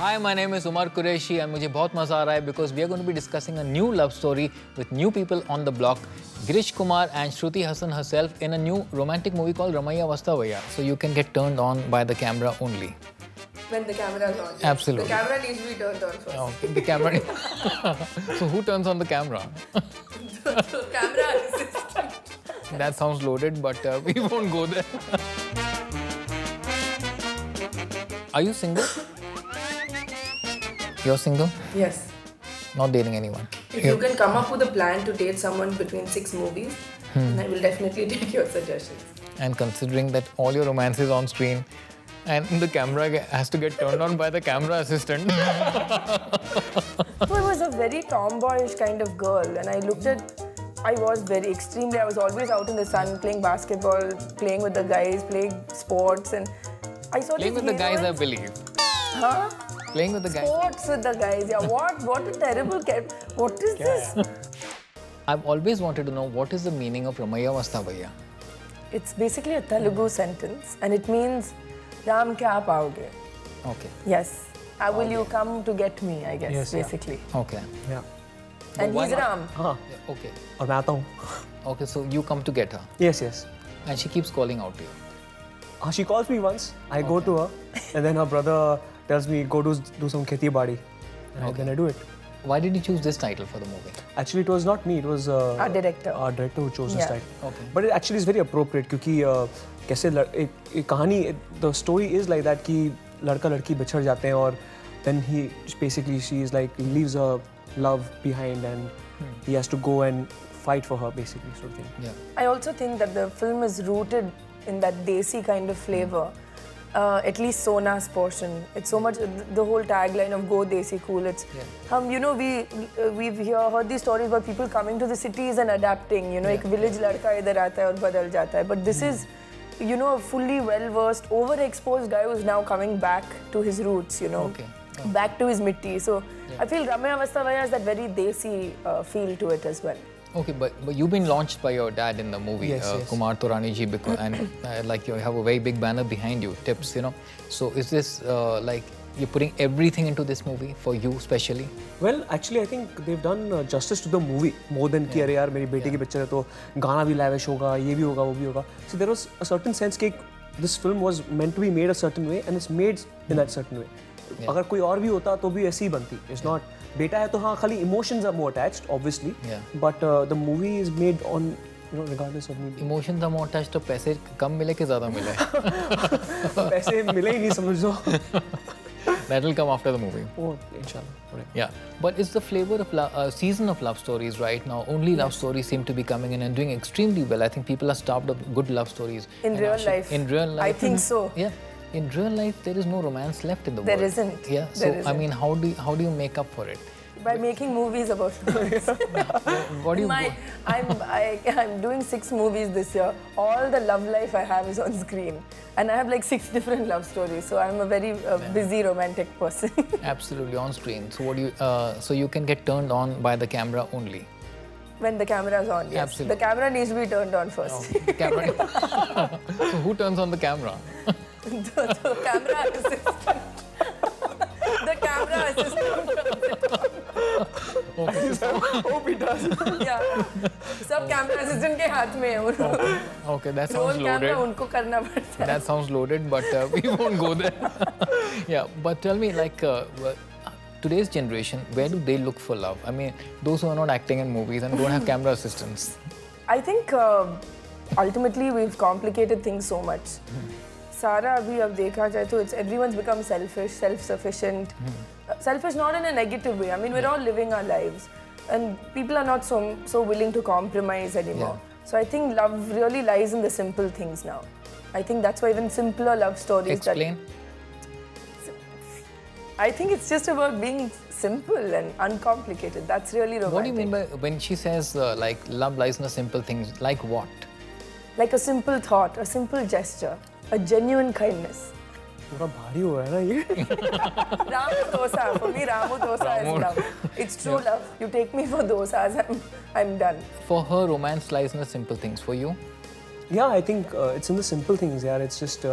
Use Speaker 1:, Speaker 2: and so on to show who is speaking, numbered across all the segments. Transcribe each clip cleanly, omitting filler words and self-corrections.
Speaker 1: Hi, my name is Umar Qureshi and मुझे बहुत मजा आ रहा है because we are going to be discussing a new love story with new people on the block. Girish, Kumar and Shruti Hasan herself in a new romantic movie called Ramaiya Vastavaiya. So you can get turned on by the camera only.
Speaker 2: When the camera is on.
Speaker 1: Absolutely.
Speaker 2: The camera needs to be turned on first.
Speaker 1: Oh, the camera. So who turns on the camera?
Speaker 2: The camera assistant.
Speaker 1: That sounds loaded, but we won't go there. Are you single? You're single?
Speaker 2: Yes.
Speaker 1: Not dating anyone?
Speaker 2: If you can come up with a plan to date someone between 6 movies, then I will definitely take your suggestions.
Speaker 1: And considering that all your romance is on screen and the camera has to get turned on by the camera assistant.
Speaker 2: So I was a very tomboyish kind of girl, and I was always out in the sun playing basketball, playing with the guys, playing sports, and I saw
Speaker 1: Playing with the guys, I believe.
Speaker 2: Huh?
Speaker 1: Playing with the guys.
Speaker 2: Sports with the guys, yeah. What a terrible what is this?
Speaker 1: I've always wanted to know what is the meaning of Ramaiya Vastavaiya.
Speaker 2: It's basically a Telugu sentence, and it means Ram kya paoge?
Speaker 1: Okay.
Speaker 2: Yes. Will you come to get me, I guess, yes, basically.
Speaker 1: Yeah. Okay.
Speaker 3: Yeah.
Speaker 2: And he's Ram.
Speaker 1: Okay.
Speaker 3: और मैं आता हूँ.
Speaker 1: Okay, so you come to get her.
Speaker 3: Yes, yes.
Speaker 1: And she keeps calling out to you.
Speaker 3: She calls me once. I go to her, and then her brother tells me go do some kheti badi, and then I do it.
Speaker 1: Why did you choose this title for the movie?
Speaker 3: Actually, it was not me. It was
Speaker 2: our director.
Speaker 3: Our director who chose this title.
Speaker 1: Okay.
Speaker 3: But it actually is very appropriate because the story is like that कि लड़का लड़की बिछड़ जाते हैं और then she is like leaves her love behind and he has to go and fight for her basically sort of thing.
Speaker 1: Yeah.
Speaker 2: I also think that the film is rooted in that desi kind of flavor. At least Sona's portion. It's so much the whole tagline of "Go Desi Cool." It's you know, we've heard these stories about people coming to the cities and adapting. You know, एक village लड़का इधर आता है और बदल जाता है. But this is, you know, a fully well-versed, overexposed guy who's now coming back to his roots. You know, back to his mitti. So I feel Ramaiya Vastavaiya has that very desi feel to it as well.
Speaker 1: Okay, but you've been launched by your dad in the movie,
Speaker 3: yes.
Speaker 1: Kumar Torani ji, and like you have a very big banner behind you, tips, you know. So is this like you're putting everything into this movie for you specially?
Speaker 3: Well, actually, I think they've done justice to the movie more than कि अरे यार मेरी बेटी की picture है तो गाना भी lavish होगा, ये भी होगा, वो भी होगा. So there was a certain sense कि this film was meant to be made a certain way and it's made in that certain way. अगर कोई और भी होता तो भी ऐसी ही बनती. It's not. बेटा है तो हाँ खाली emotions are more attached obviously. But the movie is made on, you know, regardless of movie.
Speaker 1: Emotions are more attached. तो पैसे कम मिले कि ज़्यादा मिले?
Speaker 3: पैसे मिले ही नहीं समझो.
Speaker 1: That will come after the movie.
Speaker 3: Oh, inshallah.
Speaker 1: Yeah, but it's the flavor of season of love stories right now. Only love stories seem to be coming in and doing extremely well. I think people are starved of good love stories.
Speaker 2: In real life.
Speaker 1: In real life.
Speaker 2: I think so.
Speaker 1: Yeah. In real life, there is no romance left in the world.
Speaker 2: There isn't.
Speaker 1: Yeah. So I mean, how do you make up for it?
Speaker 2: By making movies about movies.
Speaker 1: What do you?
Speaker 2: I'm doing 6 movies this year. All the love life I have is on screen, and I have like 6 different love stories. So I'm a very busy romantic person.
Speaker 1: Absolutely on screen. So what do you? So you can get turned on by the camera only.
Speaker 2: When the camera is on, yes.
Speaker 1: Absolutely.
Speaker 2: The camera needs to be turned on first.
Speaker 1: The camera. So who turns on the camera?
Speaker 2: the camera assistant. The camera assistant turns it on.
Speaker 3: Hope he does.
Speaker 2: Yeah. सब camera assistant के हाथ में है.
Speaker 1: Okay, that sounds loaded.
Speaker 2: Camera उनको करना पड़ता है.
Speaker 1: That sounds loaded, but we won't go there. Yeah, but tell me, like today's generation, where do they look for love? I mean, those who are not acting in movies and don't have camera assistants.
Speaker 2: I think ultimately we've complicated things so much. Sara अभी अब देखा जाए तो everyone's become selfish, self-sufficient. Selfish not in a negative way. I mean, we're all living our lives, and people are not so willing to compromise anymore. So I think love really lies in the simple things now. I think that's why even simpler love stories.
Speaker 1: Explain.
Speaker 2: I think it's just about being simple and uncomplicated. That's really romantic.
Speaker 1: What do you mean by when she says like love lies in the simple things? Like what?
Speaker 2: Like a simple thought, a simple gesture, a genuine kindness.
Speaker 3: पूरा भारी हो रहा है ना ये.
Speaker 2: Ramu dosa. For me, Ramu dosa is love. It's true love. You take me for dosas, I'm done.
Speaker 1: For her, romance lies in the simple things. For you?
Speaker 3: Yeah, I think it's in the simple things. Yeah, it's just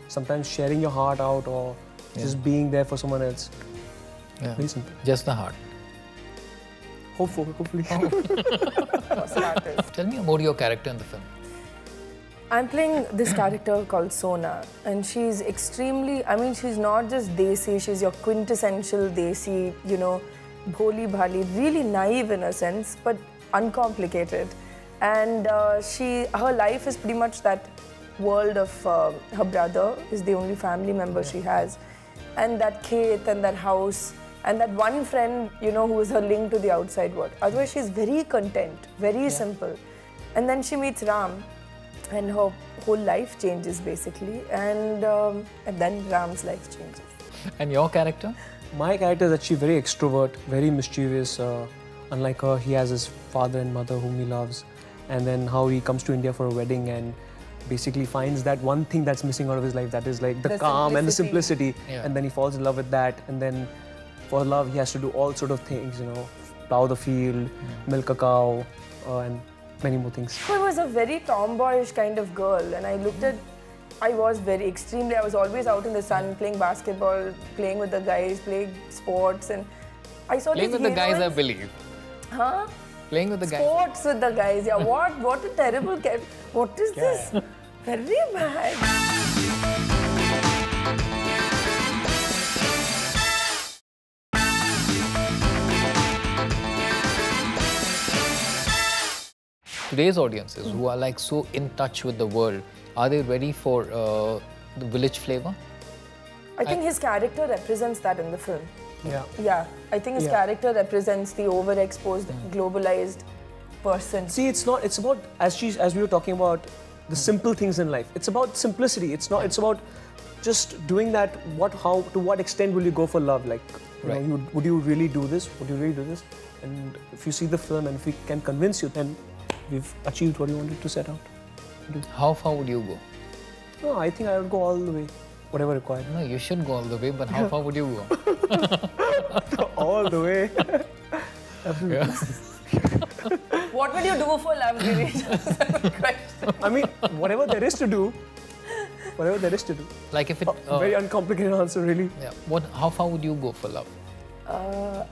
Speaker 3: sometimes sharing your heart out or just being there for someone else.
Speaker 1: Yeah.
Speaker 3: Very simple.
Speaker 1: Just the heart.
Speaker 3: Hopefully.
Speaker 2: For starters.
Speaker 1: Tell me about your character in the film.
Speaker 2: I'm playing this character called Sona, and she's extremely, I mean, she's not just desi, she's your quintessential desi, you know, bholi bhali, really naive in a sense, but uncomplicated. And her life is pretty much that world of her brother is the only family member she has, and that Kate and that house, and that one friend, you know, who is her link to the outside world. Otherwise, she's very content, very simple. And then she meets Ram, and her whole life changes basically, and then Ram's life changes.
Speaker 1: And your character?
Speaker 3: My character is actually very extrovert, very mischievous. Unlike her, he has his father and mother whom he loves, and then how he comes to India for a wedding and basically finds that one thing that's missing out of his life, that is like the calm and the simplicity.
Speaker 1: Yeah.
Speaker 3: And then he falls in love with that, and then for love he has to do all sort of things, you know, plow the field, milk a cow, and many more things.
Speaker 2: I was a very tomboyish kind of girl, and I looked at, I was always out in the sun playing basketball, playing with the guys, playing sports, and I saw
Speaker 1: Playing
Speaker 2: these
Speaker 1: with the guys, I
Speaker 2: heroines-
Speaker 1: believe.
Speaker 2: Huh?
Speaker 1: Playing with the guys.
Speaker 2: Sports with the guys, yeah. What a terrible what is this? Very bad.
Speaker 1: Today's audiences who are like so in touch with the world, are they ready for the village flavor?
Speaker 2: I think his character represents that in the film.
Speaker 3: Yeah.
Speaker 2: Yeah, I think his character represents the overexposed, globalized person.
Speaker 3: See, it's about, as we were talking about, the simple things in life. It's about simplicity. It's not. It's about just doing that. To what extent will you go for love? Like, you know, would you really do this? Would you really do this? And if you see the film and if we can convince you, then we've achieved what you wanted to set out to do.
Speaker 1: How far would you go?
Speaker 3: No, I think I would go all the way, whatever required.
Speaker 1: No, you should go all the way, but how far would you go?
Speaker 3: All the way.
Speaker 2: What would you do for love, Girish? That's the question.
Speaker 3: I mean, whatever there is to do. Whatever there is to do.
Speaker 1: Like if it...
Speaker 3: Very uncomplicated answer, really.
Speaker 1: Yeah. How far would you go for love?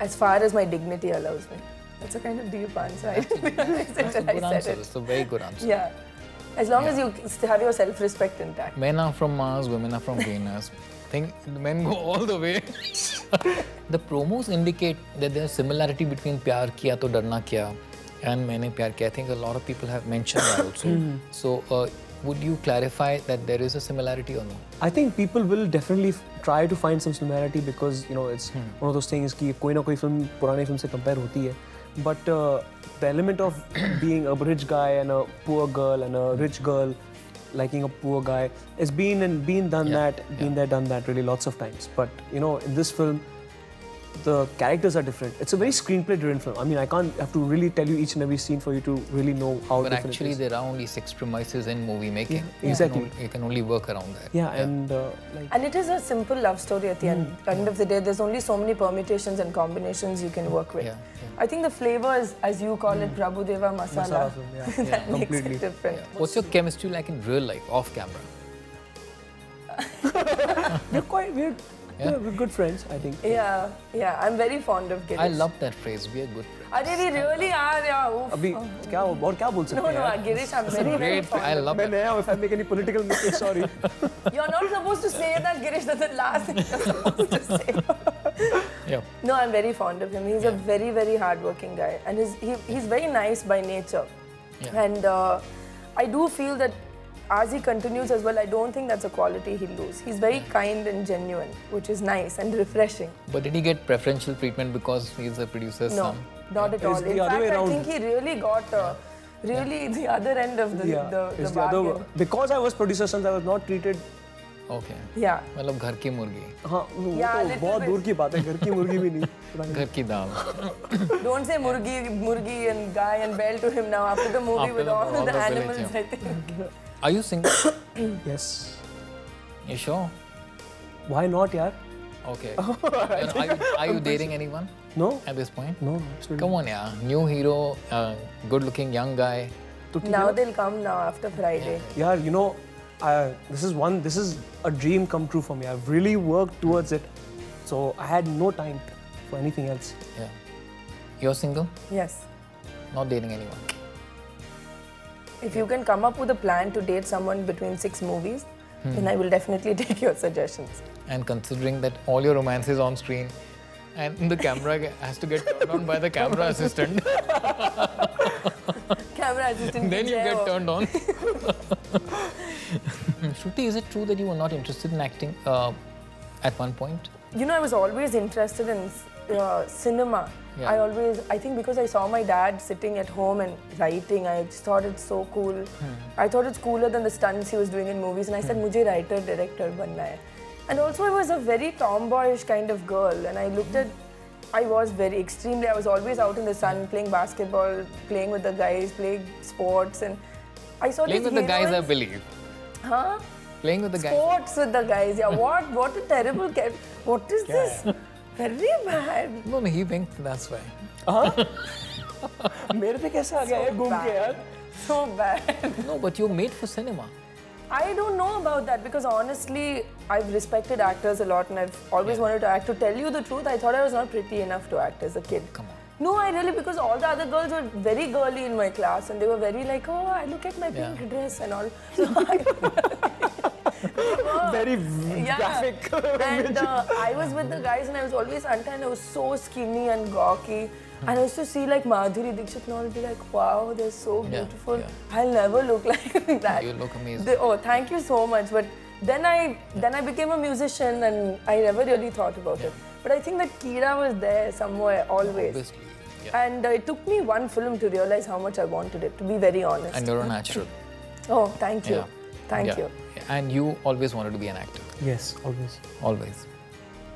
Speaker 2: As far as my dignity allows me. That's a kind of deep answer. I didn't realize it
Speaker 1: That's a
Speaker 2: till I
Speaker 1: good
Speaker 2: said
Speaker 1: answer.
Speaker 2: it.
Speaker 1: It's a very good answer.
Speaker 2: Yeah. As long as you have your self-respect intact.
Speaker 1: Men are from Mars, women are from Venus. I think the men go all the way. The promos indicate that there's similarity between Pyar Kiya To Darna Kya and Maine Pyar Kiya. I think a lot of people have mentioned that also. So, would you clarify that there is a similarity or no?
Speaker 3: I think people will definitely try to find some similarity because, you know, it's one of those things कि कोई ना कोई film पुराने film से compare होती है. But the element of being a rich guy and a poor girl and a rich girl liking a poor guy has been done that really lots of times. But you know, in this film, the characters are different. It's a very screenplay-driven film. I mean, I can't have to really tell you each and every scene for you to really know how
Speaker 1: But
Speaker 3: different
Speaker 1: actually,
Speaker 3: it is.
Speaker 1: there are only 6 premises in movie making.
Speaker 3: Yeah, exactly.
Speaker 1: You can only work around that.
Speaker 3: Yeah, and
Speaker 2: And it is a simple love story at the end of the day. There's only so many permutations and combinations you can work with.
Speaker 1: Yeah,
Speaker 2: I think the flavors, as you call it, Prabhudeva Masala, that makes
Speaker 3: completely.
Speaker 2: it different.
Speaker 1: Yeah. What's your chemistry like in real life, off camera?
Speaker 3: we're good friends, I think.
Speaker 2: Yeah, I'm very fond of Girish.
Speaker 1: I love that phrase, we are good friends.
Speaker 2: Are we really are? Yeah. Oof.
Speaker 3: अभी क्या और क्या बोल सकते
Speaker 2: No,
Speaker 3: हैं?
Speaker 2: Girish, I'm very, very
Speaker 1: Great,
Speaker 2: fond
Speaker 1: I
Speaker 2: of
Speaker 1: love
Speaker 3: मैं
Speaker 1: it.
Speaker 3: नया हूँ. If I make any political mistake, sorry.
Speaker 2: You're not supposed to say that, Girish. That's the last thing you're supposed to say.
Speaker 1: Yeah.
Speaker 2: No, I'm very fond of him. He's a very, very hardworking guy. And he's very nice by nature.
Speaker 1: Yeah.
Speaker 2: And I do feel that as he continues as well, I don't think that's a quality he'll lose. He's very kind and genuine, which is nice and refreshing.
Speaker 1: But did he get preferential treatment because he's the producer's
Speaker 2: No,
Speaker 1: son?
Speaker 2: not at all.
Speaker 3: It's
Speaker 2: In
Speaker 3: the other
Speaker 2: fact,
Speaker 3: way
Speaker 2: I
Speaker 3: around.
Speaker 2: think he really got the other end of the
Speaker 3: It's the
Speaker 2: bargain.
Speaker 3: other. Because I was producer sons, I was not treated.
Speaker 1: Okay.
Speaker 2: Yeah.
Speaker 1: मतलब घर की मुर्गी,
Speaker 3: हाँ, वो
Speaker 2: Yeah,
Speaker 3: तो
Speaker 2: little
Speaker 3: बहुत
Speaker 2: bit.
Speaker 3: दूर की बात है. घर की मुर्गी भी नहीं.
Speaker 1: घर की दाल.
Speaker 2: Don't say murgi and guy and bell to him now after the movie
Speaker 1: After
Speaker 2: with
Speaker 1: the-
Speaker 2: all
Speaker 1: all
Speaker 2: the
Speaker 1: the
Speaker 2: animals,
Speaker 1: village,
Speaker 2: I think.
Speaker 1: Are you single?
Speaker 3: Yes.
Speaker 1: You sure?
Speaker 3: Why not, yaar?
Speaker 1: Okay. Are you dating anyone
Speaker 3: No.
Speaker 1: at this point?
Speaker 3: No, absolutely.
Speaker 1: Come on, yeah. New hero, good-looking young guy.
Speaker 2: Now they'll come now after Friday.
Speaker 3: Yeah, you know, this is a dream come true for me. I've really worked towards it. So I had no time for anything else.
Speaker 1: Yeah. You're single?
Speaker 2: Yes.
Speaker 1: Not dating anyone?
Speaker 2: If you can come up with a plan to date someone between 6 movies, then I will definitely take your suggestions.
Speaker 1: And considering that all your romance is on screen and the camera has to get turned on by the camera assistant,
Speaker 2: Camera assistant.
Speaker 1: then you get turned on. Shruti, is it true that you were not interested in acting at one point?
Speaker 2: You know, I was always interested in cinema.
Speaker 1: Yeah.
Speaker 2: I think because I saw my dad sitting at home and writing, I just thought it's so cool. I thought it's cooler than the stunts he was doing in movies, and I said, "Mujhe writer, director banna hai." And also, I was a very tomboyish kind of girl, and I was always out in the sun playing basketball, playing with the guys, playing sports, and I saw
Speaker 1: Playing
Speaker 2: these
Speaker 1: with the guys, I
Speaker 2: heroines-
Speaker 1: believe.
Speaker 2: Huh?
Speaker 1: Playing with the guys.
Speaker 2: Sports with the guys, yeah. What a terrible what is this? Very bad.
Speaker 1: No, he winked, that's why.
Speaker 3: मेरे पे कैसा आ गया है घूम के यार?
Speaker 2: So bad.
Speaker 1: No, but you're made for cinema.
Speaker 2: I don't know about that because honestly, I've respected actors a lot and I've always wanted to act. To tell you the truth, I thought I was not pretty enough to act as a kid.
Speaker 1: Come on.
Speaker 2: No, I really, because all the other girls were very girly in my class and they were very like, oh, I look at my pink dress and all. So
Speaker 3: Very
Speaker 2: yeah.
Speaker 3: graphic.
Speaker 2: And I was with the guys and I was always untied and I was so skinny and gawky. And I used to see like Madhuri Dixit and all, be like, wow, they're so beautiful.
Speaker 1: yeah.
Speaker 2: I'll never look like that.
Speaker 1: You look amazing.
Speaker 2: Oh, thank you so much. But then I became a musician and I never really thought about it. But I think that Kira was there somewhere always.
Speaker 1: Obviously. Yeah.
Speaker 2: And it took me one film to realize how much I wanted it, to be very honest.
Speaker 1: And you're a natural.
Speaker 2: Oh, thank you.
Speaker 1: Yeah.
Speaker 2: Thank you.
Speaker 1: And you always wanted to be an actor.
Speaker 3: Yes, always.
Speaker 1: Always.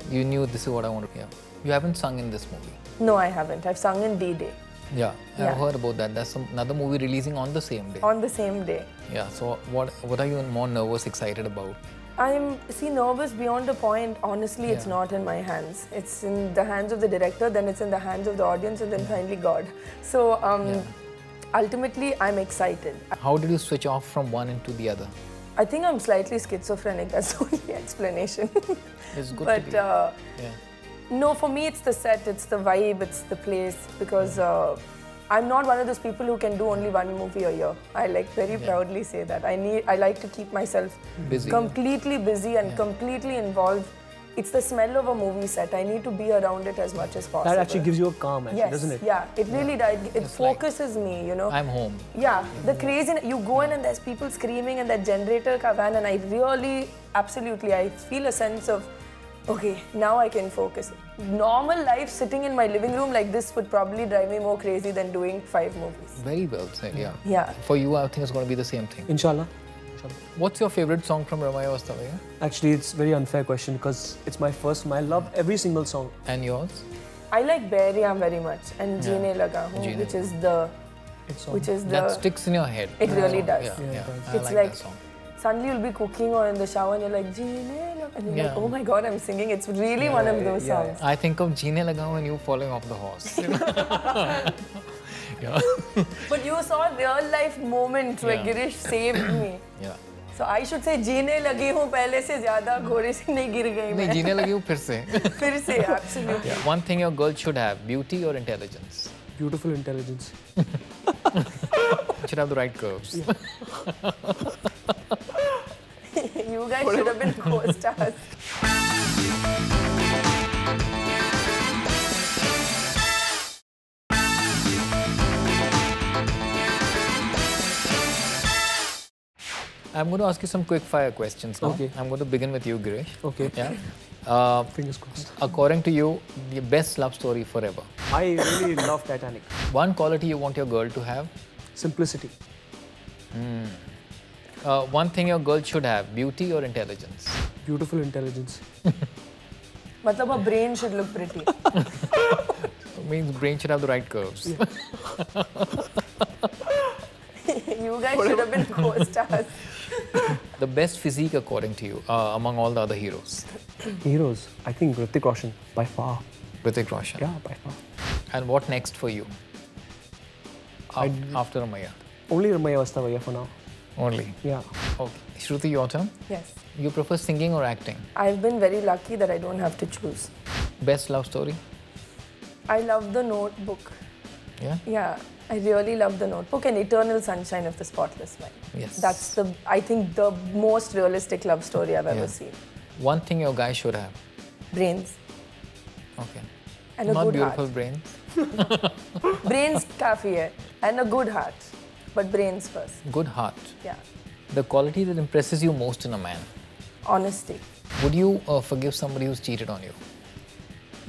Speaker 1: You knew this is what I wanted to hear. You haven't sung in this movie.
Speaker 2: No, I haven't. I've sung in D-Day.
Speaker 1: Yeah,
Speaker 2: Yeah.
Speaker 1: I've heard about that. There's another movie releasing on the same day.
Speaker 2: On the same day.
Speaker 1: Yeah, so what are you more nervous, excited about?
Speaker 2: I'm nervous beyond a point. Honestly, it's not in my hands. It's in the hands of the director, then it's in the hands of the audience, and then finally God. So ultimately, I'm excited.
Speaker 1: How did you switch off from one into the other?
Speaker 2: I think I'm slightly schizophrenic. That's the only explanation.
Speaker 1: It's good
Speaker 2: But
Speaker 1: to be.
Speaker 2: no, for me, it's the set, it's the vibe, it's the place. Because I'm not one of those people who can do only one movie a year. I very proudly say that. I like to keep myself
Speaker 1: Busy,
Speaker 2: completely busy and completely involved. It's the smell of a movie set. I need to be around it as much as possible.
Speaker 3: That actually gives you a calm, actually,
Speaker 2: yes,
Speaker 3: doesn't it?
Speaker 2: Yeah, it really does. It
Speaker 1: It's like,
Speaker 2: focuses me, you know.
Speaker 1: I'm home.
Speaker 2: Yeah, the crazy, you go in and there's people screaming and that generator ka van, and I really, absolutely, I feel a sense of, okay, now I can focus. Normal life sitting in my living room like this would probably drive me more crazy than doing 5 movies.
Speaker 1: Very well said, yeah.
Speaker 2: Yeah.
Speaker 1: For you, I think it's going to be the same thing.
Speaker 3: Inshallah.
Speaker 1: What's your favorite song from Ramaiya Vastavaiya?
Speaker 3: Actually, it's a very unfair question because it's my first. I love every single song.
Speaker 1: And yours?
Speaker 2: I like Beriya very much and Jeene Laga Hoon,
Speaker 1: Jeene.
Speaker 2: which is the...
Speaker 1: That sticks in your head.
Speaker 2: It really does.
Speaker 1: Yeah. I
Speaker 2: It's
Speaker 1: like
Speaker 2: like
Speaker 1: that song.
Speaker 2: suddenly you'll be cooking or in the shower and you're like, Jeene Laga, and you're like, oh my God, I'm singing. It's really one of those songs.
Speaker 1: I think of Jeene Laga when you falling off the horse. Yeah.
Speaker 2: But you saw a real life moment where Girish saved me.
Speaker 1: Yeah.
Speaker 2: So I should say जीने लगी हूँ पहले से ज़्यादा घोड़े से नहीं गिर गई मैं.
Speaker 1: नहीं जीने लगी हूँ फिर से.
Speaker 2: फिर से absolutely.
Speaker 1: Yeah. One thing your girl should have: beauty or intelligence.
Speaker 3: Beautiful intelligence.
Speaker 1: Should have the right curves.
Speaker 2: You guys should have been co-stars.
Speaker 1: I'm going to ask you some quick fire questions now.
Speaker 3: Okay.
Speaker 1: I'm going to begin with you, Girish.
Speaker 3: Okay.
Speaker 1: Yeah.
Speaker 3: Fingers crossed.
Speaker 1: According to you, the best love story forever.
Speaker 3: I really love Titanic.
Speaker 1: One quality you want your girl to have.
Speaker 3: Simplicity.
Speaker 1: One thing your girl should have: beauty or intelligence.
Speaker 3: Beautiful intelligence.
Speaker 2: मतलब her brain should look pretty.
Speaker 1: Means brain should have the right curves.
Speaker 2: You guys should have been co-stars.
Speaker 1: The best physique according to you among all the other heroes.
Speaker 3: Heroes. I think Hrithik Roshan by far.
Speaker 1: Hrithik Roshan.
Speaker 3: Yeah, by far.
Speaker 1: And what next for you? After Ramaiya.
Speaker 3: Only Ramaiya Vastavaiya for now.
Speaker 1: Only.
Speaker 3: Yeah.
Speaker 1: Okay. Shruti, your turn.
Speaker 2: Yes.
Speaker 1: You prefer singing or acting?
Speaker 2: I've been very lucky that I don't have to choose.
Speaker 1: Best love story?
Speaker 2: I love The Notebook.
Speaker 1: Yeah?
Speaker 2: Yeah, I really love The Notebook and Eternal Sunshine of the Spotless Mind.
Speaker 1: Yes.
Speaker 2: That's I think, the most realistic love story I've ever seen.
Speaker 1: One thing your guy should have.
Speaker 2: Brains.
Speaker 1: Okay.
Speaker 2: And a
Speaker 1: Not
Speaker 2: good
Speaker 1: beautiful
Speaker 2: heart.
Speaker 1: brains.
Speaker 2: Brains kafi hai. And a good heart. But brains first.
Speaker 1: Good heart.
Speaker 2: Yeah.
Speaker 1: The quality that impresses you most in a man.
Speaker 2: Honesty.
Speaker 1: Would you forgive somebody who's cheated on you?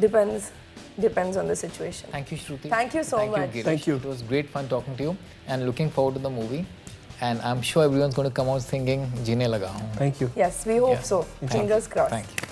Speaker 2: Depends. Depends on the situation.
Speaker 1: Thank you, Shruti.
Speaker 2: Thank you so much.
Speaker 1: Girish.
Speaker 3: Thank you.
Speaker 1: It was great fun talking to you and looking forward to the movie. And I'm sure everyone's going to come out thinking, Jeene laga hoon.
Speaker 3: Thank you.
Speaker 2: Yes, we hope so. Fingers crossed.
Speaker 1: Thank you.